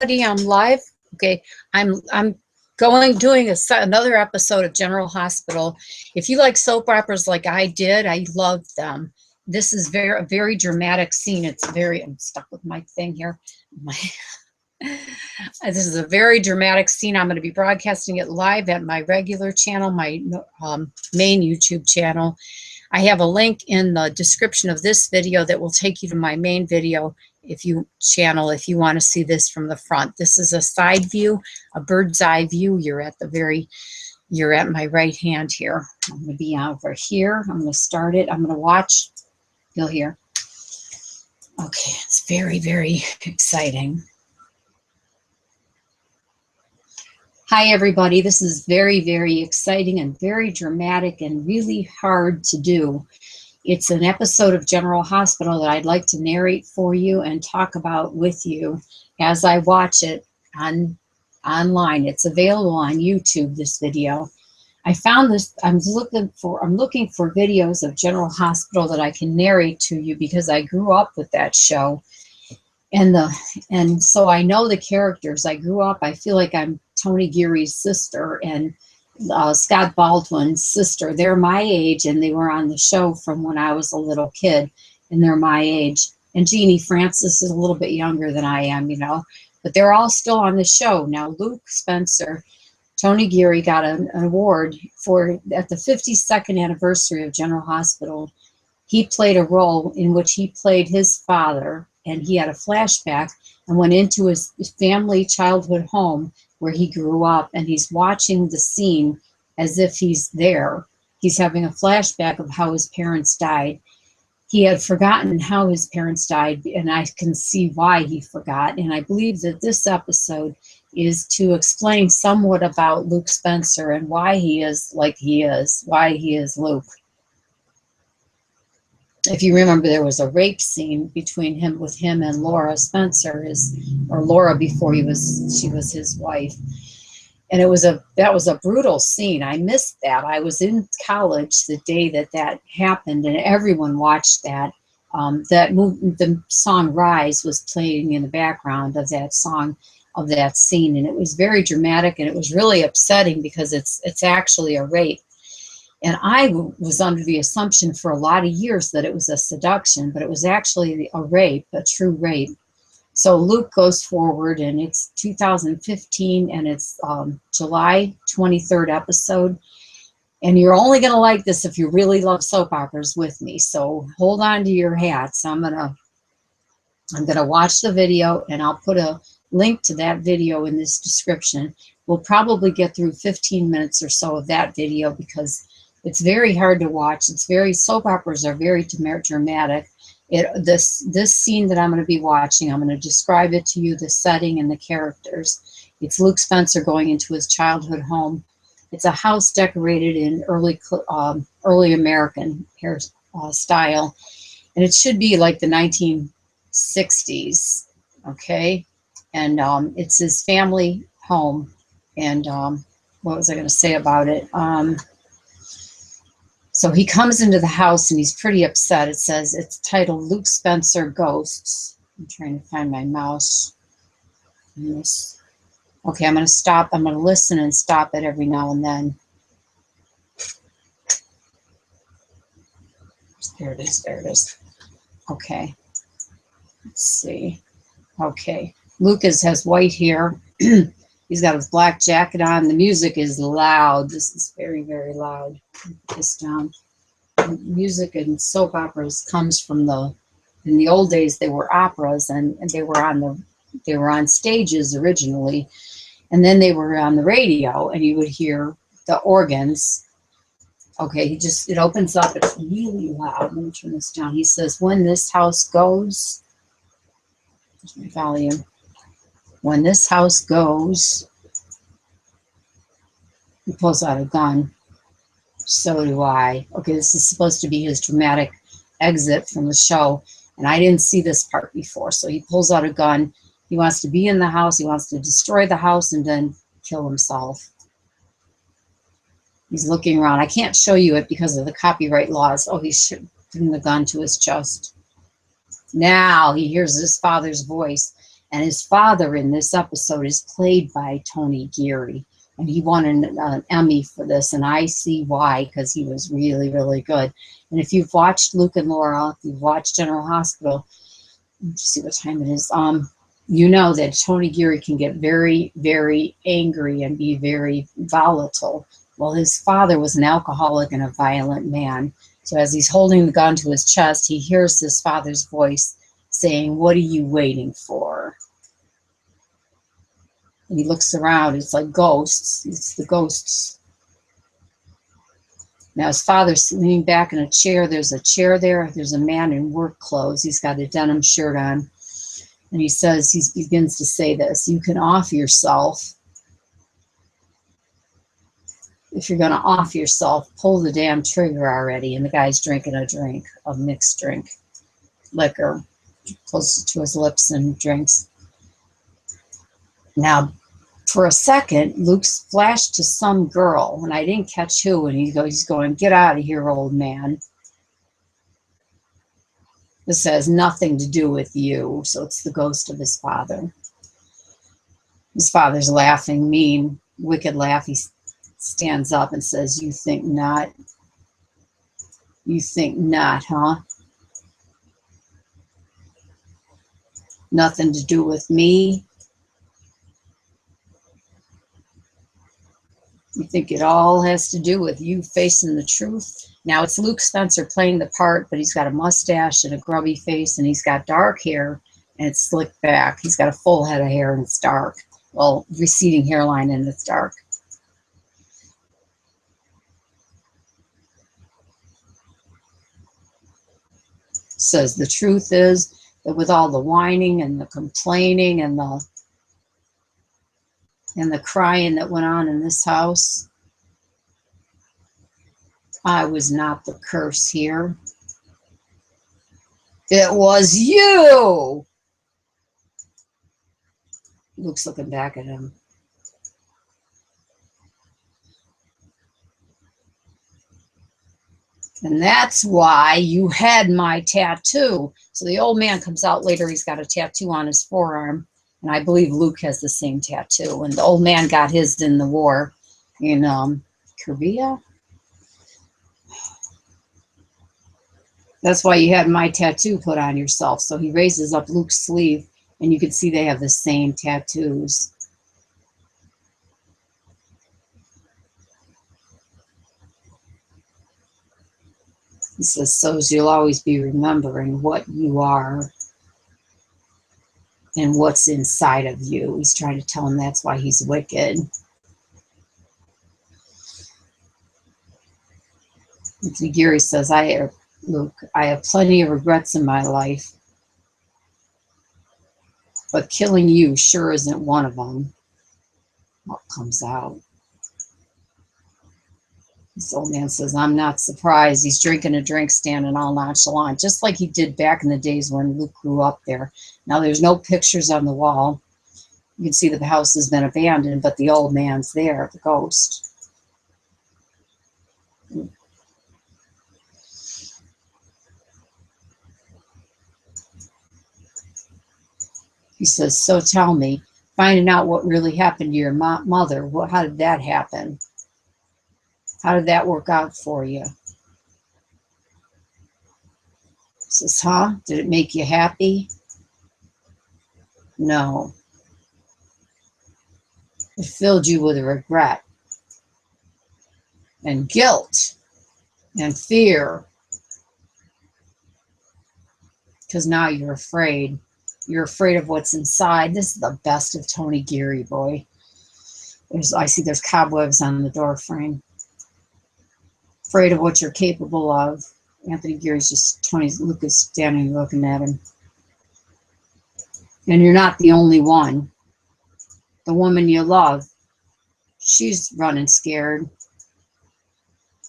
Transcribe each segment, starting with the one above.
I'm live. Okay, I'm doing another episode of General Hospital. If you like soap operas like I did, I loved them. This is a very dramatic scene. I'm stuck with my thing here. This is a very dramatic scene. I'm going to be broadcasting it live at my regular channel, my main YouTube channel. I have a link in the description of this video that will take you to my main video if you want to see this from the front. This is a side view, a bird's eye view. You're at my right hand here. I'm going to be over here. I'm going to start it. I'm going to watch. You'll hear. Okay, it's very, very exciting. Hi, everybody. This is very, very exciting and very dramatic and really hard to do. It's an episode of General Hospital that I'd like to narrate for you and talk about with you as I watch it online. It's available on YouTube, this video. I found this, I'm looking for videos of General Hospital that I can narrate to you because I grew up with that show. And so I know the characters. I grew up, I feel like I'm Tony Gurish's sister and Scott Baldwin's sister. They're my age, and they were on the show from when I was a little kid, and they're my age. And Jeannie Francis is a little bit younger than I am, you know, but they're all still on the show. Now, Luke Spencer, Tony Gurish got an award at the 52nd anniversary of General Hospital. He played a role in which he played his father, and he had a flashback and went into his family childhood home where he grew up, and he's watching the scene as if he's there. He's having a flashback of how his parents died. He had forgotten how his parents died, and I can see why he forgot. And I believe that this episode is to explain somewhat about Luke Spencer and why he is like he is, why he is Luke. If you remember, there was a rape scene with him and Laura Spencer, or Laura before she was his wife, and that was a brutal scene. I missed that. I was in college the day that happened, and everyone watched that. The song "Rise" was playing in the background of that song, of that scene, and it was very dramatic, and it was really upsetting because it's actually a rape. And I was under the assumption for a lot of years that it was a seduction, but it was actually a rape, a true rape. So Luke goes forward, and it's 2015, and it's July 23rd episode. And you're only going to like this if you really love soap operas with me. So hold on to your hats. I'm gonna watch the video, and I'll put a link to that video in this description. We'll probably get through 15 minutes or so of that video because it's very hard to watch. Soap operas are very dramatic. This scene that I'm going to be watching, I'm going to describe it to you, the setting and the characters. It's Luke Spencer going into his childhood home. It's a house decorated in early American style, and it should be like the 1960s, okay? And it's his family home. And what was I going to say about it? So he comes into the house and he's pretty upset. It's titled Luke Spencer Ghosts. I'm trying to find my mouse. Okay, I'm going to stop. I'm going to listen and stop it every now and then. There it is. There it is. Okay. Let's see. Okay. Luke has white hair. He's got his black jacket on. The music is loud. This is very, very loud. Put this down. Music in soap operas comes from in the old days, they were operas, and they were on stages originally, and then they were on the radio, and you would hear the organs. Okay, it opens up. It's really loud. Let me turn this down. He says, "When this house goes," there's my volume. "When this house goes," he pulls out a gun. "So do I." Okay, this is supposed to be his dramatic exit from the show, and I didn't see this part before. So he pulls out a gun. He wants to be in the house. He wants to destroy the house and then kill himself. He's looking around. I can't show you it because of the copyright laws. Oh, he's putting the gun to his chest. Now he hears his father's voice, And his father in this episode is played by Tony Geary. And he won an Emmy for this, and I see why, because he was really, really good. And if you've watched Luke and Laura, if you've watched General Hospital, let's see what time it is, you know that Tony Geary can get very, very angry and be very volatile. Well, his father was an alcoholic and a violent man. So as he's holding the gun to his chest, he hears his father's voice saying, "What are you waiting for?" And he looks around. It's like ghosts. It's the ghosts. Now his father's leaning back in a chair. There's a chair there. There's a man in work clothes. He's got a denim shirt on. And he says, he begins to say this: "You can off yourself. If you're going to off yourself, pull the damn trigger already." And the guy's drinking a drink, a mixed drink, liquor, close to his lips, and drinks. Now, for a second, Luke's flashed to some girl, and I didn't catch who, and he's going, "Get out of here, old man. This has nothing to do with you." So it's the ghost of his father. His father's laughing, mean, wicked laugh. He stands up and says, "You think not? You think not, huh? Nothing to do with me? You think it all has to do with you facing the truth?" Now it's Luke Spencer playing the part, but he's got a mustache and a grubby face, and he's got dark hair, and it's slicked back. He's got a full head of hair, and it's dark. Well, receding hairline, and it's dark. Says the truth is that with all the whining and the complaining and the crying that went on in this house, I was not the curse here. It was you. Luke's looking back at him. And that's why you had my tattoo. So the old man comes out later. He's got a tattoo on his forearm. And I believe Luke has the same tattoo. And the old man got his in the war in Korea. That's why you had my tattoo put on yourself. So he raises up Luke's sleeve, and you can see they have the same tattoos. He says, "So you'll always be remembering what you are and what's inside of you." He's trying to tell him that's why he's wicked. Anthony Geary says, Luke, I have plenty of regrets in my life, but killing you sure isn't one of them. What comes out? This old man says, "I'm not surprised." He's drinking a drink, standing all nonchalant, just like he did back in the days when Luke grew up there. Now, there's no pictures on the wall. You can see the house has been abandoned, but the old man's there, the ghost. He says, "So tell me, finding out what really happened to your mother, how did that happen? How did that work out for you?" He says, "Huh? Did it make you happy?" "No. It filled you with regret and guilt and fear, because now you're afraid. You're afraid of what's inside." This is the best of Tony Geary, boy. I see there's cobwebs on the door frame. Afraid of what you're capable of. Anthony Geary's Luke is standing looking at him. And you're not the only one. The woman you love, she's running scared.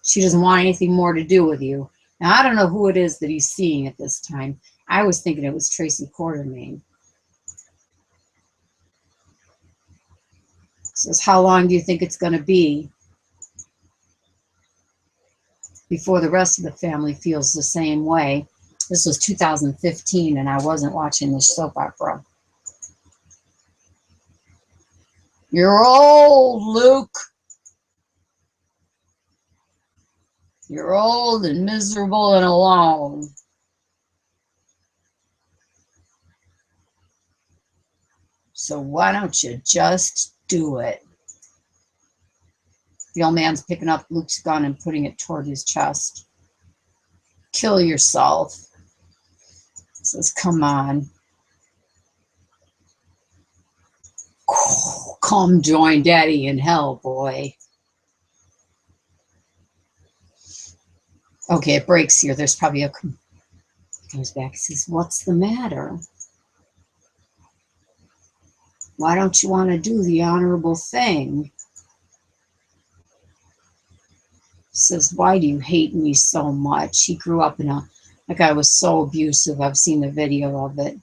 She doesn't want anything more to do with you. Now, I don't know who it is that he's seeing at this time. I was thinking it was Tracy Quartermain. Says, "How long do you think it's going to be before the rest of the family feels the same way?" This was 2015, and I wasn't watching this soap opera. You're old, Luke. You're old and miserable and alone. So why don't you just do it? The old man's picking up Luke's gun and putting it toward his chest. Kill yourself. He says, come on. Come join Daddy in hell, boy. Okay, it breaks here. There's probably a... He comes back. He says, what's the matter? Why don't you want to do the honorable thing? He says, why do you hate me so much? He grew up in a... That guy was so abusive. I've seen the video of it.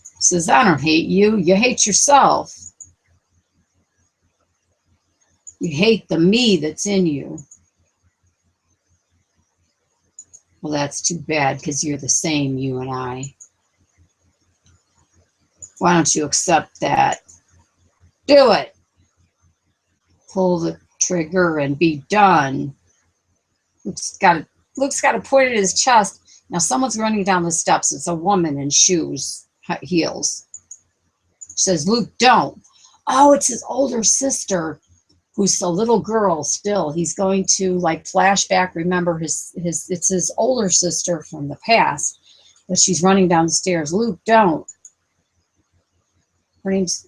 He says, I don't hate you. You hate yourself. You hate the me that's in you. Well, that's too bad because you're the same, you and I. Why don't you accept that? Do it. Pull the trigger and be done. Luke's got to point at his chest. Now someone's running down the steps. It's a woman in shoes, heels. She says, Luke, don't. Oh, it's his older sister who's a little girl still. He's going to, like, flashback, remember it's his older sister from the past, but she's running down the stairs. Luke, don't. Her name's...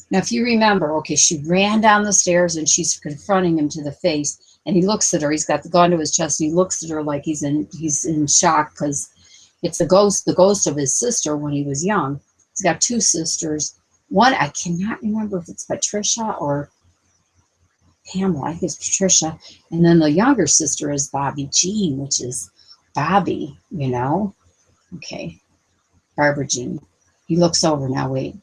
Now, if you remember, okay, she ran down the stairs and she's confronting him to the face, and he looks at her. He's got the gun to his chest, and he looks at her like he's in shock because it's the ghost of his sister when he was young. He's got two sisters. One, I cannot remember if it's Patricia or Pamela. I think it's Patricia. And then the younger sister is Bobby Jean, which is Bobby, you know? Okay. Barbara Jean. He looks over now. Wait.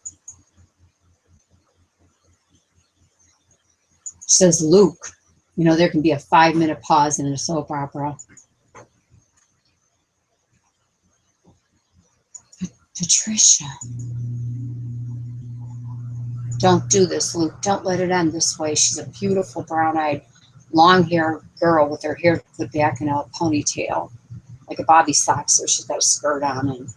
She says, Luke. You know, there can be a 5-minute pause in a soap opera. Patricia. Don't do this, Luke. Don't let it end this way. She's a beautiful, brown-eyed, long-haired girl with her hair put back in a ponytail, like a Bobby sock, so she's got a skirt on. And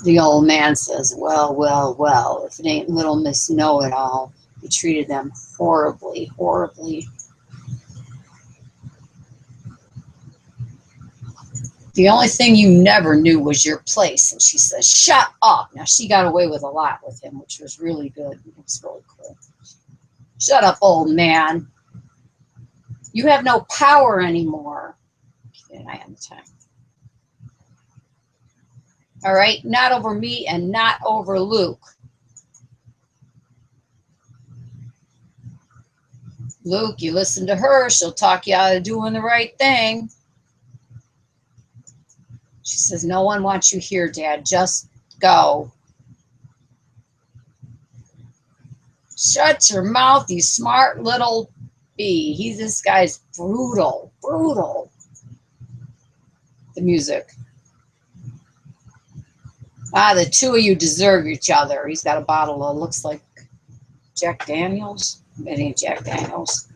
the old man says, well, well, well, if it ain't little Miss Know-It-All. He treated them horribly, horribly. The only thing you never knew was your place. And she says, shut up. Now, she got away with a lot with him, which was really good. It was really cool. Shut up, old man. You have no power anymore. Okay, I have the time. All right, not over me and not over Luke. Luke, you listen to her. She'll talk you out of doing the right thing. She says, no one wants you here, Dad. Just go. Shut your mouth, you smart little bee. This guy's brutal, brutal. The music. Ah, the two of you deserve each other. He's got a bottle of, looks like Jack Daniels. It ain't Jack Daniels.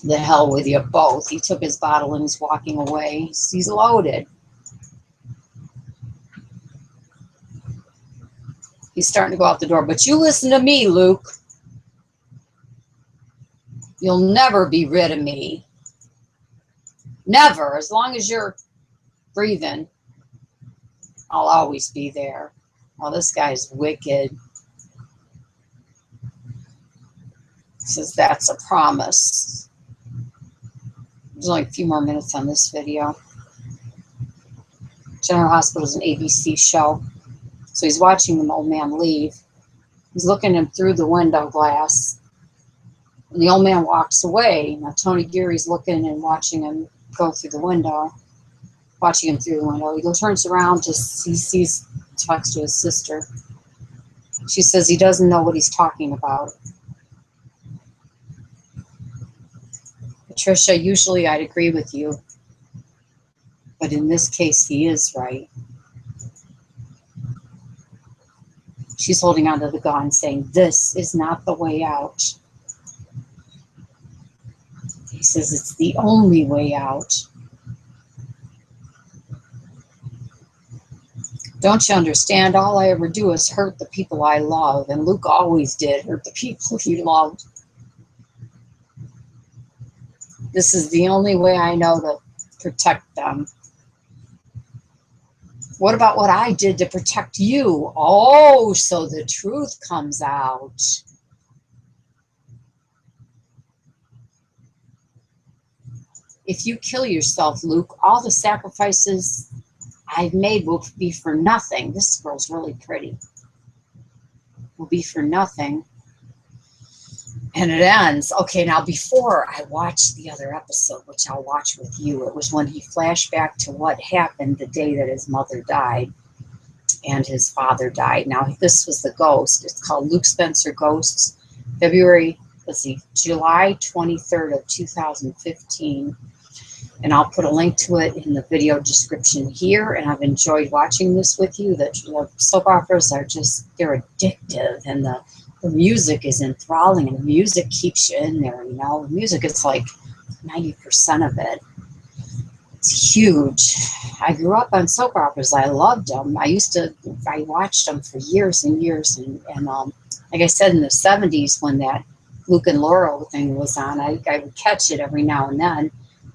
The hell with you both. He took his bottle and he's walking away. He's loaded. He's starting to go out the door. But you listen to me, Luke. You'll never be rid of me. Never. As long as you're breathing, I'll always be there. Oh, this guy's wicked. He says, that's a promise. There's only a few more minutes on this video. General Hospital is an ABC show. So he's watching the old man leave. He's looking him through the window glass. And the old man walks away. Now Tony Geary's looking and watching him go through the window. Watching him through the window. He turns around, he sees, talks to his sister. She says he doesn't know what he's talking about. Patricia, usually I'd agree with you, but in this case, he is right. She's holding onto the gun saying, this is not the way out. He says it's the only way out. Don't you understand? All I ever do is hurt the people I love. And Luke always did hurt the people he loved. This is the only way I know to protect them. What about what I did to protect you? Oh, so the truth comes out. If you kill yourself, Luke, all the sacrifices I've made will be for nothing. This girl's really pretty. Will be for nothing. And it ends. Okay, now before I watch the other episode, which I'll watch with you, it was when he flashed back to what happened the day that his mother died and his father died. Now, this was the ghost. It's called Luke Spencer Ghosts, July 23rd of 2015. And I'll put a link to it in the video description here. And I've enjoyed watching this with you. The soap operas are just, they're addictive. And the music is enthralling. And the music keeps you in there, you know. The music is like 90% of it. It's huge. I grew up on soap operas. I loved them. I watched them for years and years. And like I said, in the 70s when that Luke and Laurel thing was on, I would catch it every now and then.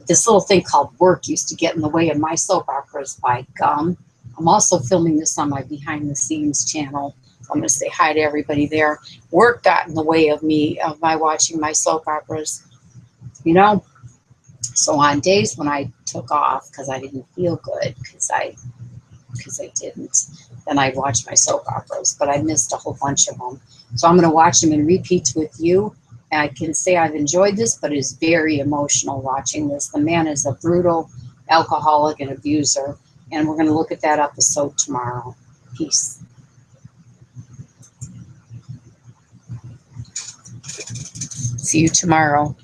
This little thing called work used to get in the way of my soap operas, by gum. I'm also filming this on my behind the scenes channel. I'm going to say hi to everybody there. Work got in the way of my watching my soap operas, you know. So on days when I took off because I didn't feel good, because I didn't, then I'd watch my soap operas. But I missed a whole bunch of them. So I'm going to watch them in repeats with you. I can say I've enjoyed this, but it's very emotional watching this. The man is a brutal alcoholic and abuser, and we're going to look at that episode tomorrow. Peace. See you tomorrow.